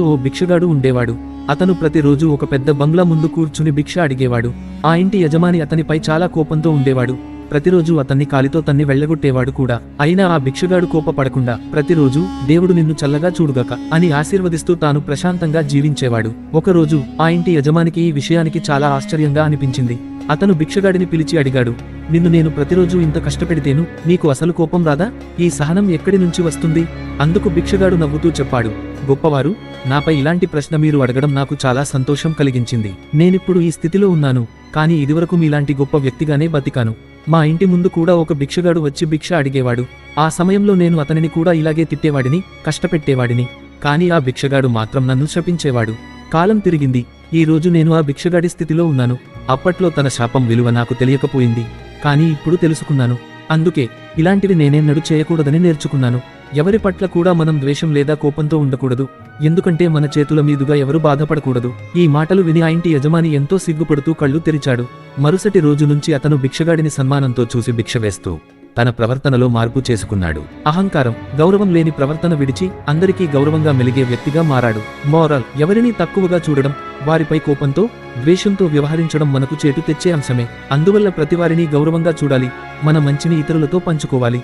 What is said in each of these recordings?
ఓ భిక్షగాడు ఉండేవాడు. అతను ప్రతిరోజు ఒక పెద్ద బంగ్లా ముందు కూర్చుని భిక్ష అడిగేవాడు. ఆ ఇంటి యజమాని అతనిపై చాలా కోపంతో ఉండేవాడు. ప్రతిరోజు అతన్ని కాలితో తన్ని వెళ్ళగొట్టేవాడు కూడా. అయినా ఆ భిక్షగాడు కోపపడకుండా ప్రతిరోజు దేవుడు నిన్ను చల్లగా చూడుగాక అని ఆశీర్వదిస్తూ తాను ప్రశాంతంగా జీవించేవాడు. ఒకరోజు ఆ ఇంటి యజమానికి ఈ విషయానికి చాలా ఆశ్చర్యంగా అనిపించింది. అతను భిక్షగాడిని పిలిచి అడిగాడు, నిన్ను నేను ప్రతిరోజు ఇంత కష్టపెడితేను నీకు అసలు కోపం రాదా? ఈ సహనం ఎక్కడి నుంచి వస్తుంది? అందుకు భిక్షగాడు నవ్వుతూ చెప్పాడు, గొప్పవారు, నాపై ఇలాంటి ప్రశ్న మీరు అడగడం నాకు చాలా సంతోషం కలిగించింది. నేనిప్పుడు ఈ స్థితిలో ఉన్నాను, కానీ ఇదివరకు మీలాంటి గొప్ప వ్యక్తిగానే బతికాను. మా ఇంటి ముందు కూడా ఒక భిక్షగాడు వచ్చి భిక్ష అడిగేవాడు. ఆ సమయంలో నేను అతనిని కూడా ఇలాగే తిట్టేవాడిని, కష్టపెట్టేవాడిని. కానీ ఆ భిక్షగాడు మాత్రం నన్ను శపించేవాడు. కాలం తిరిగింది. ఈ రోజు నేను ఆ భిక్షగాడి స్థితిలో ఉన్నాను. అప్పట్లో తన శాపం విలువ నాకు తెలియకపోయింది, కానీ ఇప్పుడు తెలుసుకున్నాను. అందుకే ఇలాంటివి నేనెన్నడూ చేయకూడదని నేర్చుకున్నాను. ఎవరి పట్ల కూడా మనం ద్వేషం లేదా కోపంతో ఉండకూడదు, ఎందుకంటే మన చేతుల మీదుగా ఎవరు బాధపడకూడదు. ఈ మాటలు విని ఆ ఇంటి యజమాని ఎంతో సిగ్గుపడుతూ కళ్ళు తెరిచాడు. మరుసటి రోజు నుంచి అతను భిక్షగాడిని సన్మానంతో చూసి భిక్ష వేస్తూ తన ప్రవర్తనలో మార్పు చేసుకున్నాడు. అహంకారం, గౌరవం లేని ప్రవర్తన విడిచి అందరికీ గౌరవంగా మెలిగే వ్యక్తిగా మారాడు. మోరల్: ఎవరినీ తక్కువగా చూడడం, వారిపై కోపంతో, ద్వేషంతో వ్యవహరించడం మనకు చేటు తెచ్చే అంశమే. అందువల్ల ప్రతివారిని గౌరవంగా చూడాలి, మన మంచిని ఇతరులతో పంచుకోవాలి.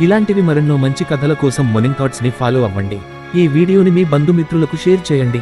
ఇలాంటివి మరెన్నో మంచి కథల కోసం మార్నింగ్ థాట్స్ ని ఫాలో అవ్వండి. ఈ వీడియోని మీ బంధుమిత్రులకు షేర్ చేయండి.